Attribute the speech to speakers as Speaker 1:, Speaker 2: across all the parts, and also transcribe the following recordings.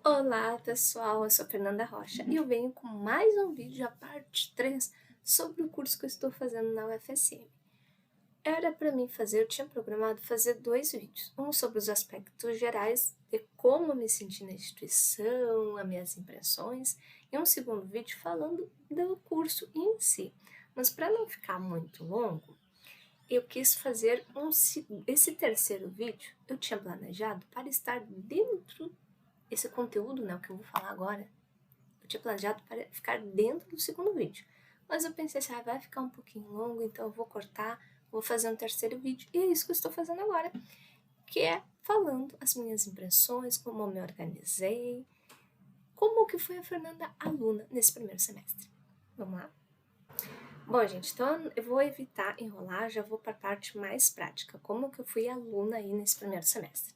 Speaker 1: Olá pessoal, eu sou a Fernanda Rocha e eu venho com mais um vídeo, a parte 3, sobre o curso que eu estou fazendo na UFSM. Era para mim fazer, eu tinha programado fazer 2 vídeos, um sobre os aspectos gerais de como eu me senti na instituição, as minhas impressões, e um segundo vídeo falando do curso em si. Mas para não ficar muito longo, eu quis fazer esse terceiro vídeo, eu tinha planejado para estar dentro esse conteúdo, né, o que eu vou falar agora, eu tinha planejado para ficar dentro do segundo vídeo. Mas eu pensei assim, vai ficar um pouquinho longo, então eu vou cortar, vou fazer um terceiro vídeo. E é isso que eu estou fazendo agora, que é falando as minhas impressões, como eu me organizei, como que foi a Fernanda aluna nesse primeiro semestre. Vamos lá? Bom, gente, então eu vou evitar enrolar, já vou para a parte mais prática. Como que eu fui aluna aí nesse primeiro semestre?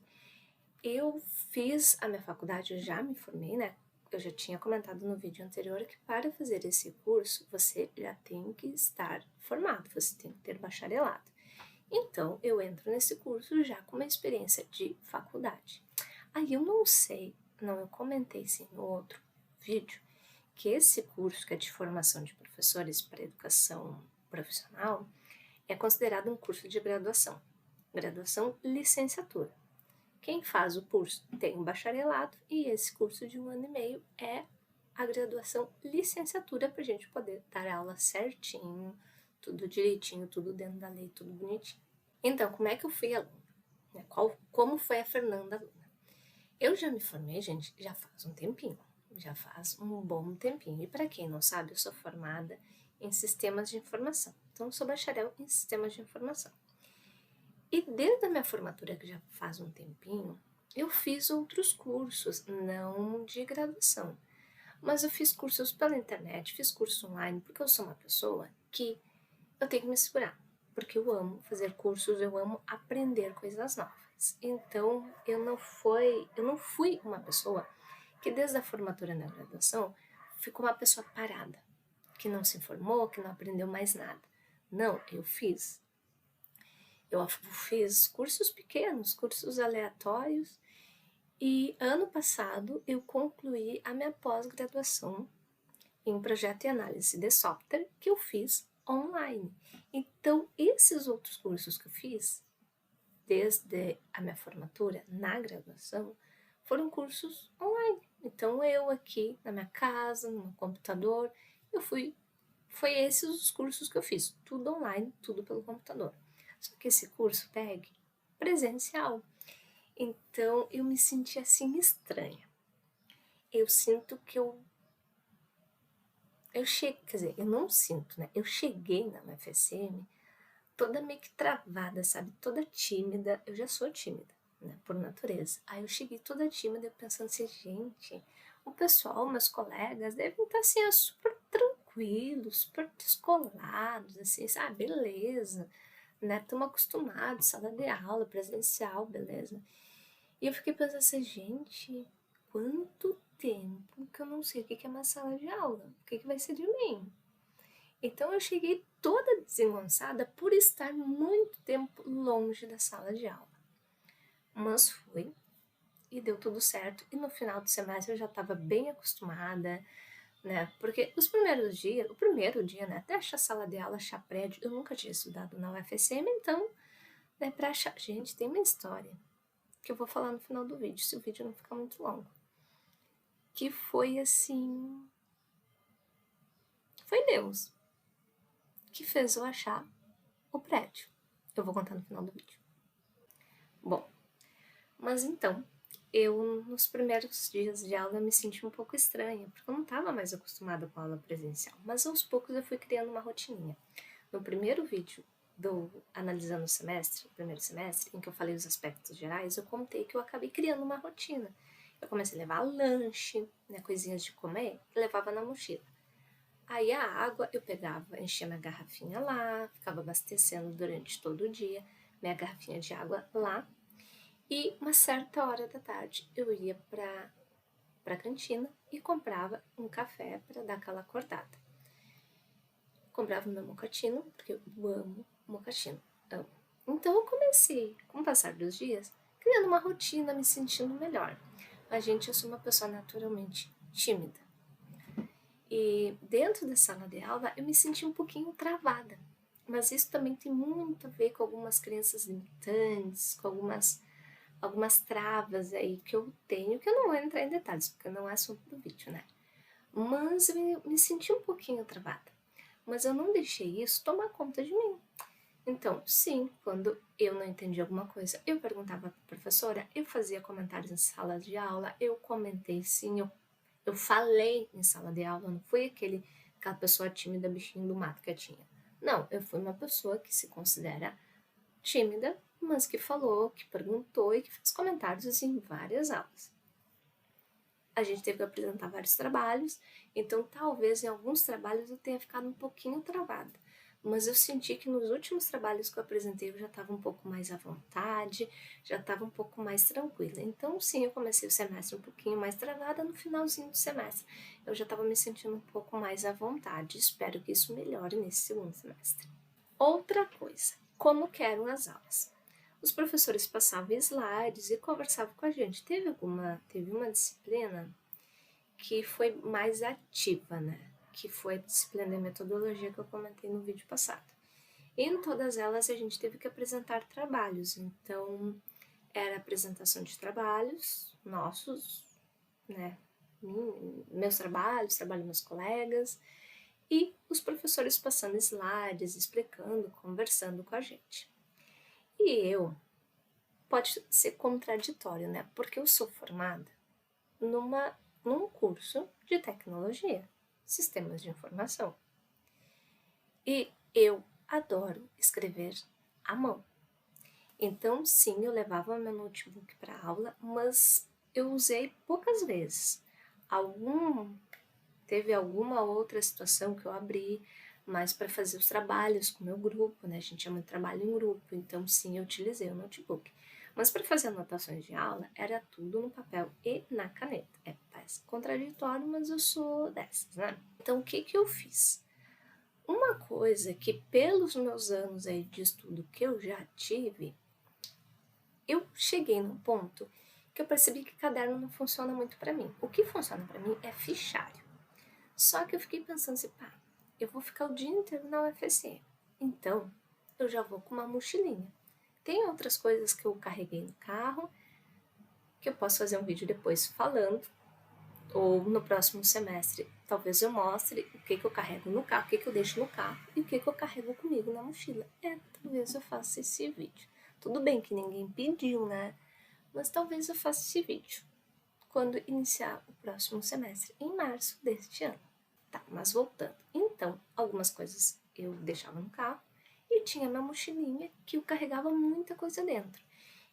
Speaker 1: Eu fiz a minha faculdade, eu já me formei, né? Eu já tinha comentado no vídeo anterior que para fazer esse curso você já tem que estar formado, você tem que ter bacharelado. Então eu entro nesse curso já com uma experiência de faculdade. Aí eu não sei, não, eu comentei sim no outro vídeo, que esse curso que é de formação de professores para educação profissional é considerado um curso de graduação licenciatura. Quem faz o curso tem um bacharelado e esse curso de 1 ano e meio é a graduação licenciatura para a gente poder dar aula certinho, tudo direitinho, tudo dentro da lei, tudo bonitinho. Então, como é que eu fui aluna? Como foi a Fernanda aluna? Eu já me formei, gente, já faz um tempinho, já faz um bom tempinho. E para quem não sabe, eu sou formada em sistemas de informação. Então, eu sou bacharel em sistemas de informação. E desde a minha formatura, que já faz um tempinho, eu fiz outros cursos, não de graduação, mas eu fiz cursos pela internet, fiz curso online, porque eu sou uma pessoa que eu tenho que me segurar, porque eu amo fazer cursos, eu amo aprender coisas novas. Então, eu não fui uma pessoa que desde a formatura na graduação ficou uma pessoa parada, que não se informou, que não aprendeu mais nada. Não, eu fiz cursos pequenos, cursos aleatórios, e ano passado eu concluí a minha pós-graduação em projeto e análise de software que eu fiz online. Então, esses outros cursos que eu fiz, desde a minha formatura na graduação, foram cursos online. Então, eu aqui na minha casa, no meu computador, foi esses os cursos que eu fiz, tudo online, tudo pelo computador. Só que esse curso PEG presencial. Então eu me senti assim estranha. Eu sinto que eu cheguei, quer dizer, eu não sinto, né? Eu cheguei na UFSM toda meio que travada, sabe? Toda tímida. Eu já sou tímida, né? Por natureza. Aí eu cheguei toda tímida pensando assim, gente, o pessoal, meus colegas, devem estar assim, super tranquilos, super descolados, assim, sabe? Beleza, né? Estamos acostumados, sala de aula, presencial, beleza. E eu fiquei pensando assim, gente, quanto tempo que eu não sei o que é uma sala de aula? O que vai ser de mim? Então eu cheguei toda desengonçada por estar muito tempo longe da sala de aula. Mas fui e deu tudo certo. E no final do semestre eu já estava bem acostumada, né? Porque os primeiros dias, o primeiro dia, né? Até achar sala de aula, achar prédio, eu nunca tinha estudado na UFSM, então, né? Para achar. Gente, tem uma história que eu vou falar no final do vídeo, se o vídeo não ficar muito longo. Que foi assim. Foi Deus que fez eu achar o prédio. Eu vou contar no final do vídeo. Bom, mas então, eu nos primeiros dias de aula eu me senti um pouco estranha, porque eu não estava mais acostumada com a aula presencial, mas aos poucos eu fui criando uma rotininha. No primeiro vídeo do Analisando o Semestre, o primeiro semestre, em que eu falei os aspectos gerais, eu contei que eu acabei criando uma rotina. Eu comecei a levar lanche, né, coisinhas de comer, e levava na mochila. Aí a água eu pegava, enchia minha garrafinha lá, ficava abastecendo durante todo o dia, minha garrafinha de água lá. E uma certa hora da tarde eu ia para a cantina e comprava um café para dar aquela acordada. Comprava o meu mocatino, porque eu amo mocatino, amo. Então eu comecei, com o passar dos dias, criando uma rotina, me sentindo melhor. eu sou uma pessoa naturalmente tímida. E dentro da sala de aula eu me senti um pouquinho travada. Mas isso também tem muito a ver com algumas crenças limitantes, com algumas travas aí que eu tenho, que eu não vou entrar em detalhes, porque não é assunto do vídeo, né? Mas eu me senti um pouquinho travada. Mas eu não deixei isso tomar conta de mim. Então, sim, quando eu não entendi alguma coisa, eu perguntava para a professora, eu fazia comentários em sala de aula, eu comentei sim, eu falei em sala de aula, não fui aquela pessoa tímida, bichinho do mato quietinha. Não, eu fui uma pessoa que se considera tímida, mas que falou, que perguntou e que fez comentários em várias aulas. A gente teve que apresentar vários trabalhos, então talvez em alguns trabalhos eu tenha ficado um pouquinho travada. Mas eu senti que nos últimos trabalhos que eu apresentei eu já estava um pouco mais à vontade, já estava um pouco mais tranquila. Então sim, eu comecei o semestre um pouquinho mais travada, no finalzinho do semestre eu já estava me sentindo um pouco mais à vontade. Espero que isso melhore nesse segundo semestre. Outra coisa, como que eram as aulas? Os professores passavam slides e conversavam com a gente. Teve uma disciplina que foi mais ativa, né? Que foi a disciplina de metodologia que eu comentei no vídeo passado. E em todas elas a gente teve que apresentar trabalhos. Então, era apresentação de trabalhos nossos, né? Meus trabalhos, trabalho dos meus colegas, e os professores passando slides, explicando, conversando com a gente. E pode ser contraditório, né? Porque eu sou formada num curso de tecnologia, sistemas de informação. E eu adoro escrever à mão. Então, sim, eu levava meu notebook para a aula, mas eu usei poucas vezes. Teve alguma outra situação que eu abri, mas para fazer os trabalhos com o meu grupo, né? A gente tinha muito trabalho em grupo, então sim, eu utilizei o notebook. Mas para fazer anotações de aula, era tudo no papel e na caneta. Parece contraditório, mas eu sou dessas, né? Então, o que eu fiz? Uma coisa que, pelos meus anos aí de estudo que eu já tive, eu cheguei num ponto que eu percebi que caderno não funciona muito para mim. O que funciona para mim é fichário. Só que eu fiquei pensando assim, pá, eu vou ficar o dia inteiro na UFC. Então, eu já vou com uma mochilinha. Tem outras coisas que eu carreguei no carro, que eu posso fazer um vídeo depois falando, ou no próximo semestre, talvez eu mostre o que eu carrego no carro, o que eu deixo no carro e o que eu carrego comigo na mochila. Talvez eu faça esse vídeo. Tudo bem que ninguém pediu, né? Mas talvez eu faça esse vídeo quando iniciar o próximo semestre, em março deste ano. Tá, mas voltando. Então, algumas coisas eu deixava no carro e tinha minha mochilinha que eu carregava muita coisa dentro.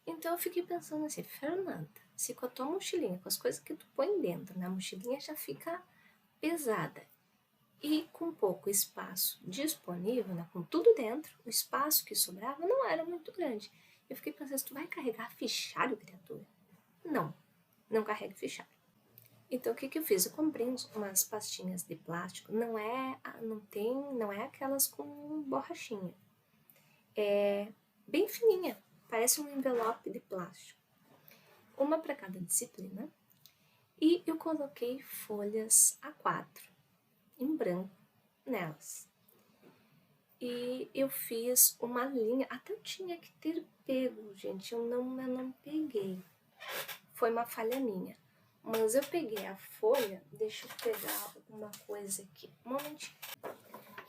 Speaker 1: Então eu fiquei pensando assim, Fernanda, se com a tua mochilinha, com as coisas que tu põe dentro, né, a mochilinha já fica pesada e com pouco espaço disponível, né, com tudo dentro, o espaço que sobrava não era muito grande. Eu fiquei pensando, tu vai carregar fichário, criatura? Não, não carrega fichário. Então, o que eu fiz? Eu comprei umas pastinhas de plástico, não é aquelas com borrachinha. É bem fininha, parece um envelope de plástico. Uma para cada disciplina. E eu coloquei folhas A4 em branco nelas. E eu fiz uma linha, até eu tinha que ter pego, gente, eu não peguei. Foi uma falha minha. Mas eu peguei a folha, deixa eu pegar alguma coisa aqui. Um momentinho.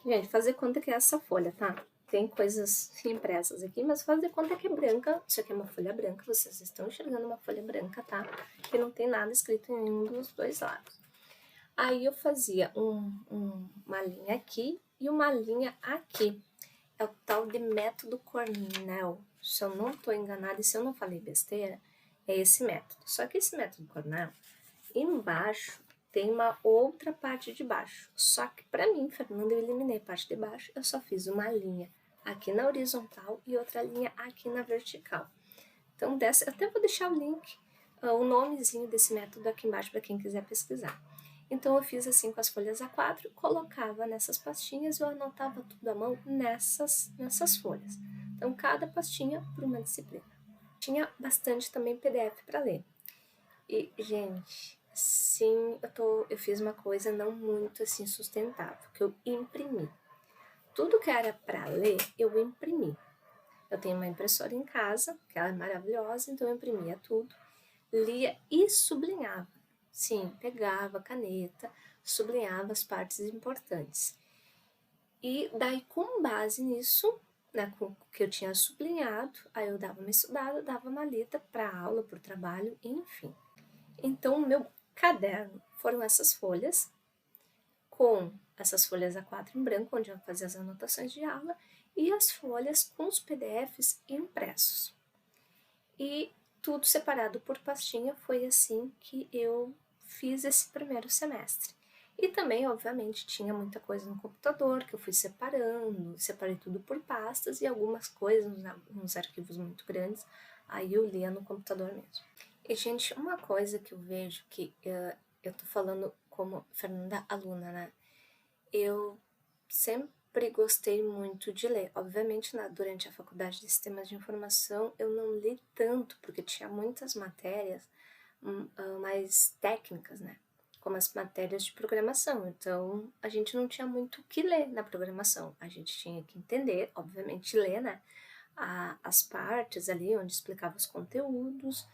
Speaker 1: Gente, fazer conta que é essa folha, tá? Tem coisas impressas aqui, mas fazer conta que é branca. Isso aqui é uma folha branca, vocês estão enxergando uma folha branca, tá? Que não tem nada escrito em nenhum dos dois lados. Aí eu fazia uma linha aqui e uma linha aqui. É o tal de método Cornell. Se eu não estou enganada e se eu não falei besteira, é esse método. Só que esse método Cornell, embaixo tem uma outra parte de baixo. Só que para mim, Fernanda, eu eliminei a parte de baixo. Eu só fiz uma linha aqui na horizontal e outra linha aqui na vertical. Então, eu até vou deixar o link, o nomezinho desse método aqui embaixo para quem quiser pesquisar. Então, eu fiz assim com as folhas A4, colocava nessas pastinhas e eu anotava tudo à mão nessas folhas. Então, cada pastinha por uma disciplina. Tinha bastante também PDF para ler. E, gente, sim, eu fiz uma coisa não muito assim sustentável, que eu imprimi. Tudo que era para ler, eu imprimi. Eu tenho uma impressora em casa, que ela é maravilhosa, então eu imprimia tudo, lia e sublinhava. Sim, pegava a caneta, sublinhava as partes importantes. E daí, com base nisso, né, com o que eu tinha sublinhado, aí eu dava uma estudada, dava uma lida para aula, para o trabalho, enfim. Então, o meu caderno foram essas folhas, com essas folhas A4 em branco, onde eu fazia as anotações de aula, e as folhas com os PDFs impressos. E tudo separado por pastinha, foi assim que eu fiz esse primeiro semestre. E também, obviamente, tinha muita coisa no computador que eu fui separando, separei tudo por pastas e algumas coisas, uns arquivos muito grandes, aí eu lia no computador mesmo. E, gente, uma coisa que eu vejo que eu tô falando como Fernanda aluna, né? Eu sempre gostei muito de ler. Obviamente, durante a faculdade de Sistemas de Informação, eu não li tanto, porque tinha muitas matérias mais técnicas, né? Como as matérias de programação. Então, a gente não tinha muito o que ler na programação. A gente tinha que entender, obviamente, ler, né? As partes ali onde explicava os conteúdos,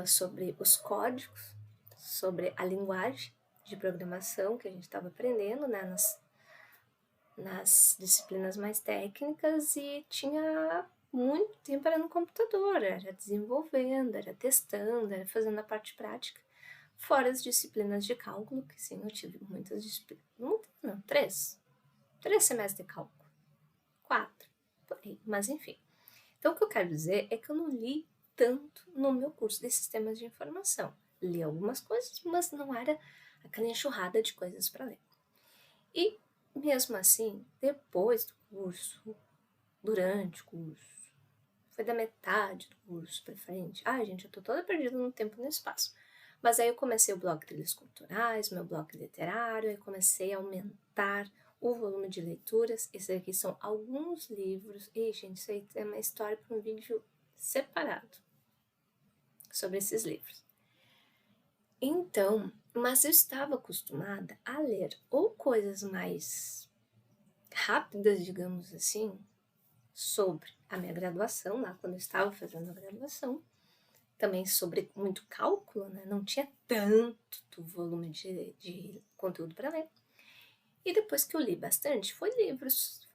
Speaker 1: sobre os códigos, sobre a linguagem de programação que a gente estava aprendendo, né? Nas disciplinas mais técnicas, e tinha muito tempo era no computador, era desenvolvendo, era testando, era fazendo a parte prática, fora as disciplinas de cálculo, que sim, eu tive muitas disciplinas, não, três semestres de cálculo, 4, por aí, mas enfim. Então o que eu quero dizer é que eu não li tanto no meu curso de sistemas de informação. Li algumas coisas, mas não era aquela enxurrada de coisas para ler. E mesmo assim, depois do curso, durante o curso, foi da metade do curso pra frente. Ai, gente, eu tô toda perdida no tempo e no espaço. Mas aí eu comecei o blog Trilhas Culturais, meu blog literário, aí comecei a aumentar o volume de leituras. Esses aqui são alguns livros. E, gente, isso aí é uma história para um vídeo separado sobre esses livros. Então, mas eu estava acostumada a ler ou coisas mais rápidas, digamos assim, sobre a minha graduação, lá quando eu estava fazendo a graduação, também sobre muito cálculo, né? Não tinha tanto volume de conteúdo para ler. E depois que eu li bastante, foi livros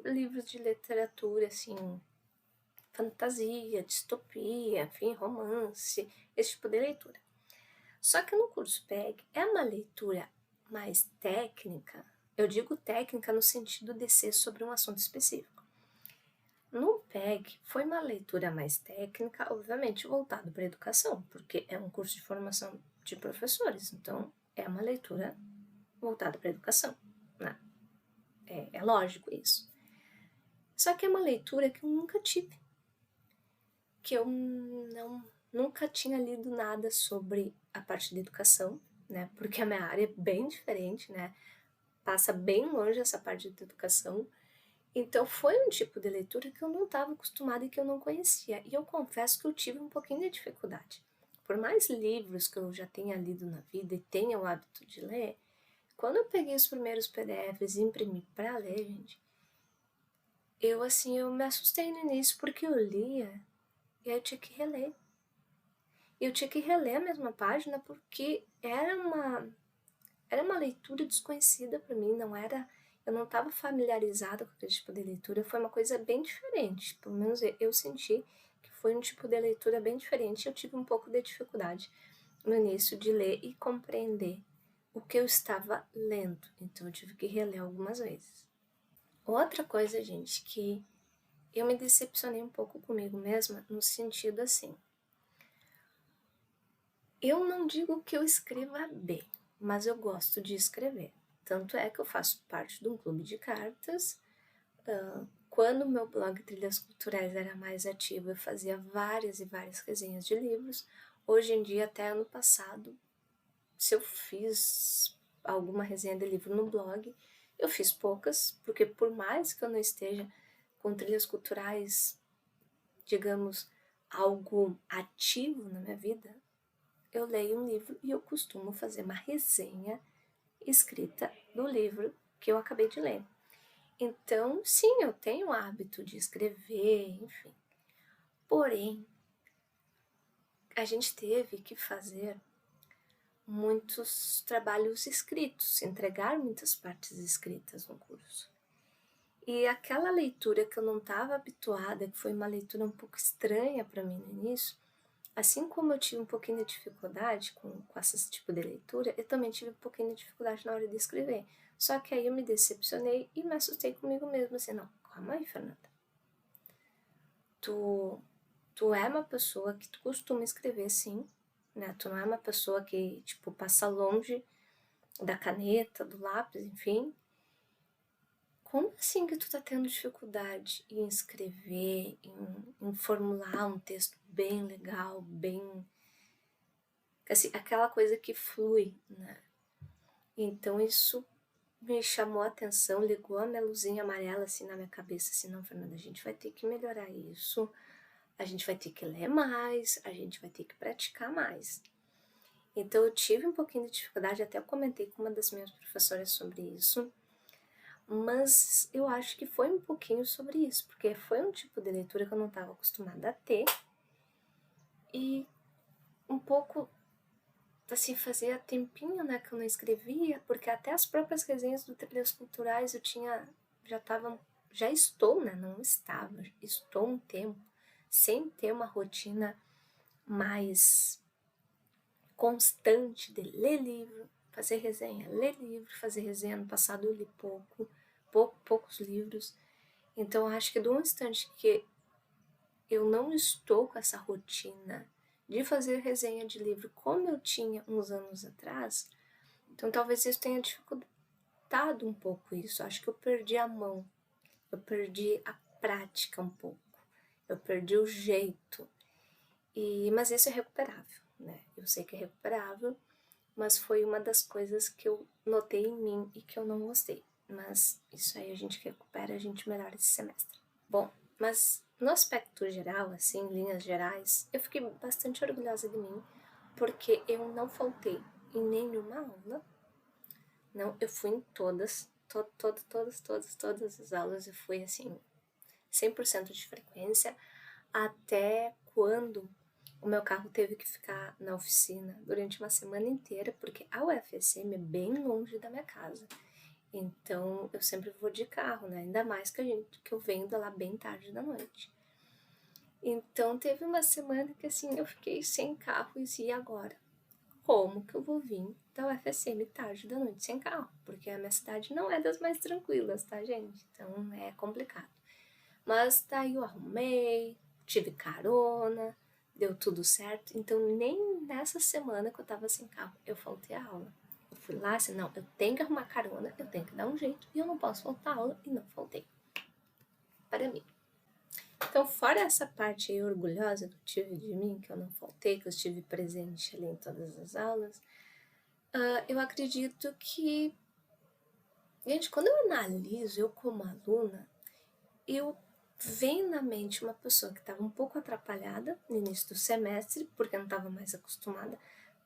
Speaker 1: de literatura, assim, fantasia, distopia, enfim, romance, esse tipo de leitura. Só que no curso PEG é uma leitura mais técnica. Eu digo técnica no sentido de ser sobre um assunto específico. No PEG foi uma leitura mais técnica, obviamente voltado para a educação, porque é um curso de formação de professores, então é uma leitura voltada para a educação, né? É lógico isso. Só que é uma leitura que eu nunca tive, que eu nunca tinha lido nada sobre a parte de educação, né? Porque a minha área é bem diferente, né? Passa bem longe essa parte de educação. Então foi um tipo de leitura que eu não estava acostumada e que eu não conhecia. E eu confesso que eu tive um pouquinho de dificuldade. Por mais livros que eu já tenha lido na vida e tenha o hábito de ler, quando eu peguei os primeiros PDFs e imprimi para ler, gente, eu me assustei no início porque eu lia e aí eu tinha que reler. E eu tinha que reler a mesma página porque era uma leitura desconhecida para mim, eu não estava familiarizada com aquele tipo de leitura, foi uma coisa bem diferente, pelo menos eu senti que foi um tipo de leitura bem diferente, eu tive um pouco de dificuldade no início de ler e compreender o que eu estava lendo, então eu tive que reler algumas vezes. Outra coisa, gente, que eu me decepcionei um pouco comigo mesma, no sentido assim, eu não digo que eu escreva bem, mas eu gosto de escrever. Tanto é que eu faço parte de um clube de cartas. Quando o meu blog Trilhas Culturais era mais ativo, eu fazia várias e várias resenhas de livros. Hoje em dia, até ano passado, se eu fiz alguma resenha de livro no blog, eu fiz poucas, porque por mais que eu não esteja com trilhas culturais, digamos, algo ativo na minha vida, eu leio um livro e eu costumo fazer uma resenha escrita do livro que eu acabei de ler. Então, sim, eu tenho o hábito de escrever, enfim. Porém, a gente teve que fazer muitos trabalhos escritos, entregar muitas partes escritas no curso. E aquela leitura que eu não estava habituada, que foi uma leitura um pouco estranha para mim no início, assim como eu tive um pouquinho de dificuldade com esse tipo de leitura, eu também tive um pouquinho de dificuldade na hora de escrever. Só que aí eu me decepcionei e me assustei comigo mesma, assim, não, calma aí, Fernanda. Tu é uma pessoa que tu costuma escrever, sim, né? Tu não é uma pessoa que, tipo, passa longe da caneta, do lápis, enfim. Como assim que tu tá tendo dificuldade em escrever, em formular um texto bem legal, bem... assim, aquela coisa que flui, né? Então isso me chamou a atenção, ligou a minha luzinha amarela assim na minha cabeça, assim, não, Fernanda, a gente vai ter que melhorar isso, a gente vai ter que ler mais, a gente vai ter que praticar mais. Então eu tive um pouquinho de dificuldade, até eu comentei com uma das minhas professoras sobre isso, mas eu acho que foi um pouquinho sobre isso, porque foi um tipo de leitura que eu não estava acostumada a ter, e um pouco, assim, fazia tempinho, né, que eu não escrevia, porque até as próprias resenhas do Trilhas Culturais eu tinha, já estou, né, não estava, estou um tempo sem ter uma rotina mais constante de ler livro, fazer resenha, ler livro, fazer resenha. No passado eu li poucos livros, então acho que do instante que eu não estou com essa rotina de fazer resenha de livro como eu tinha uns anos atrás, então talvez isso tenha dificultado um pouco isso. Acho que eu perdi a mão, eu perdi a prática um pouco, eu perdi o jeito. Mas isso é recuperável, né? Eu sei que é recuperável, mas foi uma das coisas que eu notei em mim e que eu não gostei. Mas isso aí a gente recupera, a gente melhora esse semestre. Bom, mas no aspecto geral, assim, em linhas gerais, eu fiquei bastante orgulhosa de mim, porque eu não faltei em nenhuma aula. Não, eu fui em todas as aulas, eu fui assim, 100% de frequência, até quando o meu carro teve que ficar na oficina durante uma semana inteira, porque a UFSM é bem longe da minha casa. Então eu sempre vou de carro, né? Ainda mais que eu venho lá bem tarde da noite. Então teve uma semana que assim eu fiquei sem carro e agora? Como que eu vou vir da UFSM tarde da noite sem carro? Porque a minha cidade não é das mais tranquilas, tá, gente? Então é complicado. Mas daí eu arrumei, tive carona, deu tudo certo. Então nem nessa semana que eu tava sem carro eu faltei a aula. Eu fui lá assim, não, eu tenho que arrumar carona, eu tenho que dar um jeito e eu não posso faltar a aula, e não faltei. Para mim. Então, fora essa parte aí orgulhosa que eu tive de mim, que eu não faltei, que eu estive presente ali em todas as aulas, eu acredito que, gente, quando eu analiso, eu como aluna, eu venho na mente uma pessoa que estava um pouco atrapalhada no início do semestre, porque não estava mais acostumada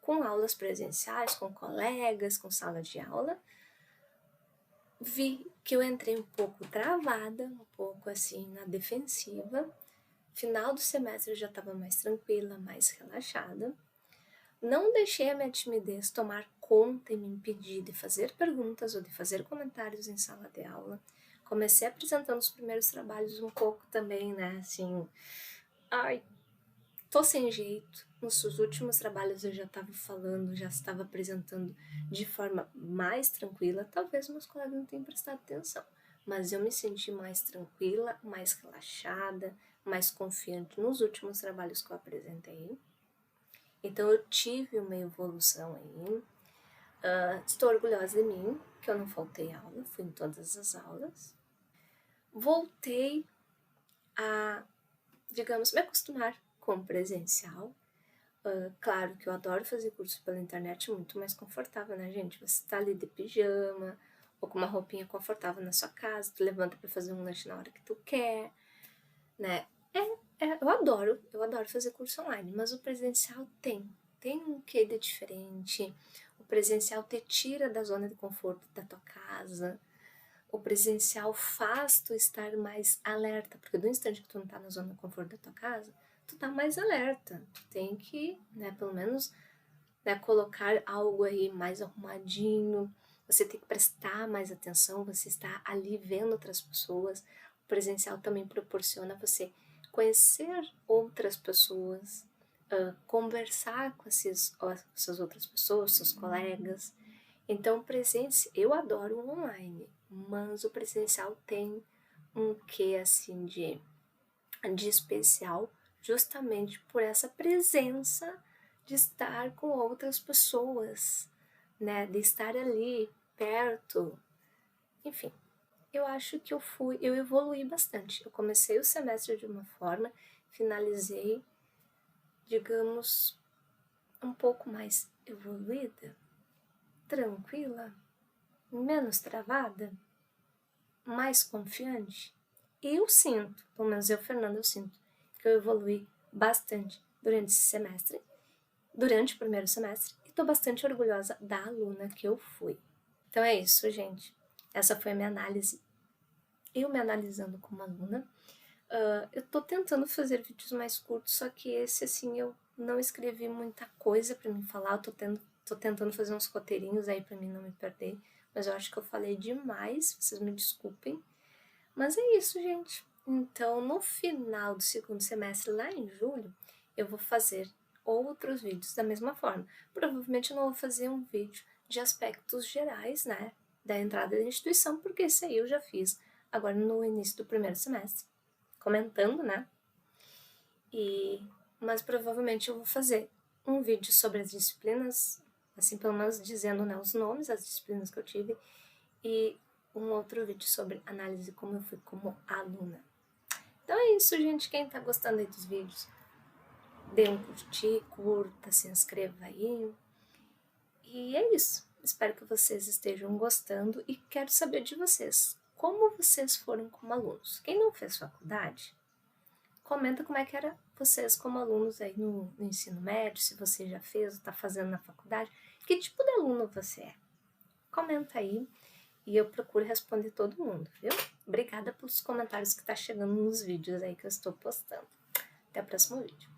Speaker 1: com aulas presenciais, com colegas, com sala de aula. Vi que eu entrei um pouco travada, um pouco assim na defensiva. Final do semestre eu já estava mais tranquila, mais relaxada. Não deixei a minha timidez tomar conta e me impedir de fazer perguntas ou de fazer comentários em sala de aula. Comecei apresentando os primeiros trabalhos um pouco também, né, assim, ai, tô sem jeito. Nos últimos trabalhos eu já estava falando, já estava apresentando de forma mais tranquila. Talvez meus colegas não tenham prestado atenção, mas eu me senti mais tranquila, mais relaxada, mais confiante nos últimos trabalhos que eu apresentei. Então eu tive uma evolução aí. Estou orgulhosa de mim, que eu não faltei aula, fui em todas as aulas. Voltei a, digamos, me acostumar com o presencial. Claro que eu adoro fazer curso pela internet, muito mais confortável, né, gente? Você tá ali de pijama, ou com uma roupinha confortável na sua casa, tu levanta para fazer um lanche na hora que tu quer, né? Eu adoro fazer curso online, mas o presencial tem tem um quê de diferente. O presencial te tira da zona de conforto da tua casa. O presencial faz tu estar mais alerta, porque do instante que tu não tá na zona de conforto da tua casa, tu tá mais alerta. Tu tem que, né, pelo menos, né, colocar algo aí mais arrumadinho. Você tem que prestar mais atenção, você está ali vendo outras pessoas. O presencial também proporciona você conhecer outras pessoas, conversar com essas outras pessoas, seus colegas. Então, eu adoro o online, mas o presencial tem um quê assim de especial, justamente por essa presença de estar com outras pessoas, né? De estar ali perto. Enfim, eu acho que eu evoluí bastante. Eu comecei o semestre de uma forma, finalizei, digamos, um pouco mais evoluída, tranquila, menos travada, mais confiante. Eu sinto, pelo menos eu, Fernanda, eu sinto que eu evolui bastante durante esse semestre, durante o primeiro semestre, e estou bastante orgulhosa da aluna que eu fui. Então é isso, gente. Essa foi a minha análise. Eu me analisando como aluna. Eu tô tentando fazer vídeos mais curtos, só que esse, assim, eu não escrevi muita coisa para me falar. Eu tô tentando fazer uns roteirinhos aí para mim não me perder, mas eu acho que eu falei demais, vocês me desculpem. Mas é isso, gente. Então, no final do segundo semestre, lá em julho, eu vou fazer outros vídeos da mesma forma. Provavelmente eu não vou fazer um vídeo de aspectos gerais, né, da entrada da instituição, porque esse aí eu já fiz agora no início do primeiro semestre, comentando, né, mas provavelmente eu vou fazer um vídeo sobre as disciplinas, assim, pelo menos dizendo, né, os nomes das disciplinas que eu tive, e um outro vídeo sobre análise como eu fui como aluna. Então é isso, gente. Quem tá gostando aí dos vídeos, dê um curtir, curta, se inscreva aí. E é isso. Espero que vocês estejam gostando e quero saber de vocês. Como vocês foram como alunos? Quem não fez faculdade, comenta como é que era vocês como alunos aí no ensino médio, se você já fez ou tá fazendo na faculdade. Que tipo de aluno você é? Comenta aí. E eu procuro responder todo mundo, viu? Obrigada pelos comentários que tá chegando nos vídeos aí que eu estou postando. Até o próximo vídeo.